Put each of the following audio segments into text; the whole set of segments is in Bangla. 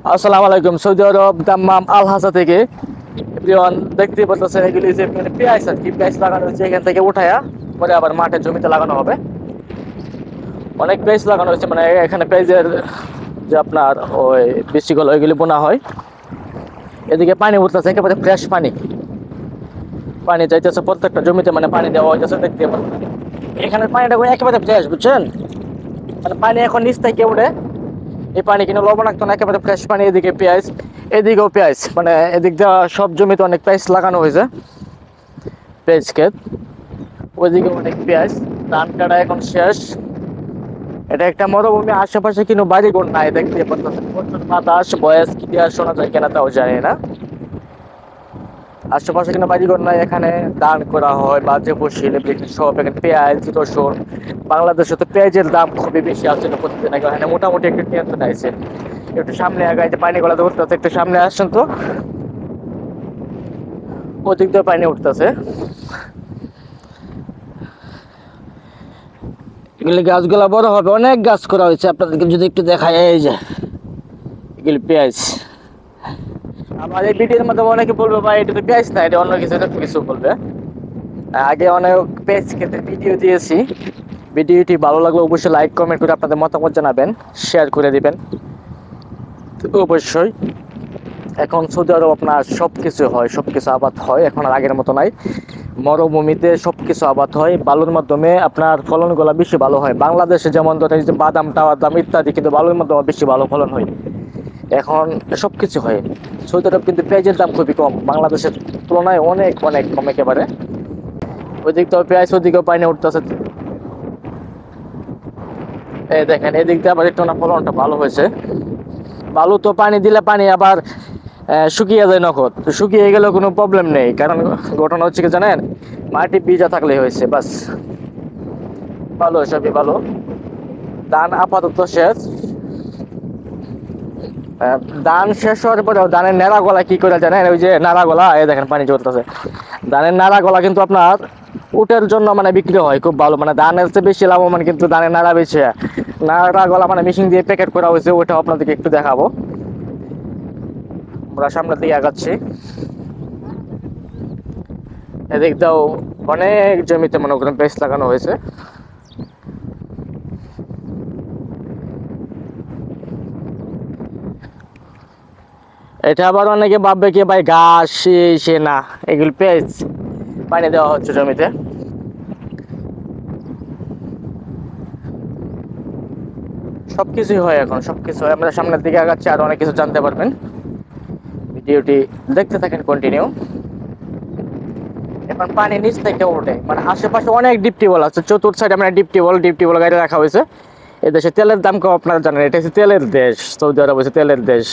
আসসালামু আলাইকুম। সৌদি আরব দাম্মাম আল হাসা থেকে এভরিওয়ান দেখতে পাচ্ছেন এগুলি যে পেঁয়াজ আর কি পেঁয়াজ লাগানো হয়েছে এখান থেকে উঠায়া পরে আবার মাঠে জমিতে লাগানো হবে। অনেক পেঁয়াজ লাগানো হয়েছে, মানে এখানে পেঁয়াজের যে আপনার ওই বীজগুলো ওইগুলি বোনা হয়। এদিকে পানি উঠতেছে, একেবারে ফ্রেশ পানি পানি যাইতেছে প্রত্যেকটা জমিতে, মানে পানি দেওয়া হইতেছে দেখতে পাচ্ছেন। এখানে পানিটা একেবারে ফ্রেশ, বুঝছেন? মানে পানি এখন নিচ থেকে উঠে, এই পানি কিনা লবণাক্ত না, একেবারে ফ্রেশ পানি। এদিকে পেঁয়াজ, এদিকেও পেঁয়াজ, মানে এদিক দিয়ে সব জমিতে অনেক পেঁয়াজ লাগানো হয়েছে, পেঁয়াজ ক্ষেত। ওইদিকে অনেক পেঁয়াজ। ধান কাটা এখন শেষ। এটা একটা মরুভূমি, আশেপাশে কিন্তু বাড়িঘর নাই দেখতে পাচ্ছেন। প্রচুর বাতাস, ভয়েস ক্লিয়ার শোনা যায় কিনা তাও জানি না। আশেপাশে কিন্তু বাড়িঘর নাই। এখানে ধান করা হয়, বাজে বসিয়ে সব। এখানে পেঁয়াজ, রসুন। বাংলাদেশে তো পেঁয়াজের দাম খুবই বেশি আছে প্রতিদিন। এখানে মোটামুটি একটু নিয়ন্ত্রণ আছে। একটু সামনে আগাইতে পানি গলাতে উঠতেছে, একটু সামনে আসছেন তো ওদিক দিয়ে পানি উঠতেছে। এগুলি গাছগুলা বড় হবে, অনেক গাছ করা হয়েছে। আপনাদেরকে যদি একটু দেখায়, এই যে এগুলি পেঁয়াজ। আমার এই ভিডিওর মধ্যে অনেকে বলবে ভাই এটা তো পেঁয়াজ না, এটা অন্য কিছু, এটা কিছু বলবে। আগে অনেক পেঁয়াজ খেতে ভিডিও দিয়েছি। ভিডিওটি ভালো লাগলে অবশ্যই লাইক কমেন্ট করে আপনাদের মতামত জানাবেন, শেয়ার করে দিবেন অবশ্যই। এখন সৌদি আরব আপনার সবকিছু হয়, সবকিছু আবাদ হয়, এখন আর আগের মতো নাই। মরুভূমিতে সবকিছু আবাদ হয়, বালুর মাধ্যমে আপনার ফলনগুলো বেশি ভালো হয়। বাংলাদেশে যেমন ধরেন যে বাদাম টাদাম ইত্যাদি, কিন্তু বালুর মাধ্যমে বেশি ভালো ফলন হয়। এখন সবকিছু হয়। সৌদি আরব কিন্তু পেঁয়াজের দাম খুবই কম, বাংলাদেশের তুলনায় অনেক অনেক কম একেবারে। ওইদিক তো পেঁয়াজ, ওইদিকেও পানি উঠতেছে। এই দেখেন এদিক দিয়ে আবার একটু না ফলনটা ভালো হয়েছে। বালু তো পানি দিলে পানি আবার শুকিয়ে যায় নখত, তো শুকিয়ে গেলেও কোনো প্রবলেম নেই, কারণ ঘটনা হচ্ছে কি জানেন, মাটি ভিজা থাকলে হয়েছে বাস। ভালো, সবই ভালো। ধান আপাতত শেষ। ধান শেষ হওয়ার পরেও ধানের নেড়া গলা কি করে জানেন? ওই যে নাড়া গলা, এই দেখেন পানি চলতেছে। ধানের নাড়া গলা কিন্তু আপনার উটের জন্য মানে বিক্রি হয় খুব ভালো, মানে ধানের চেয়ে বেশি লাভবান কিন্তু ধানের নাড়া বেশি। নাড়া গলা মানে মেশিন দিয়ে প্যাকেট করা হয়েছে, ওটাও আপনাদেরকে একটু দেখাবো। আমরা সামনের দিকে আগাচ্ছি। এদিক দাও অনেক জমিতে মনে করেন পেঁয়াজ লাগানো হয়েছে। এটা আবার অনেকে ভাববে কি ভাই ঘাস সে না, এগুলো পেঁয়াজ, পানি দেওয়া হচ্ছে জমিতে। সবকিছুই হয়, এখন সবকিছু হয়। আমরা সামনের দিকে আগাচ্ছি, আর অনেক কিছু জানতে পারবেন। ভিডিওটি দেখতে থাকেন কন্টিনিউ। এখন পানি নিচ থেকে ওঠে, মানে আশেপাশে অনেক ডিপ টিউবওয়েল আছে চতুর্থ সাইডে, মানে ডিপ টিউবওয়েল গাড়ি রাখা হয়েছে। এদেশে তেলের দাম কম, আপনারা জানেন, এটা হচ্ছে তেলের দেশ। সৌদি আরব হচ্ছে তেলের দেশ।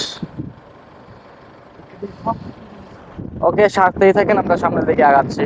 ওকে, সাথেই থাকেন, আমরা সামনের দিকে আগাচ্ছি।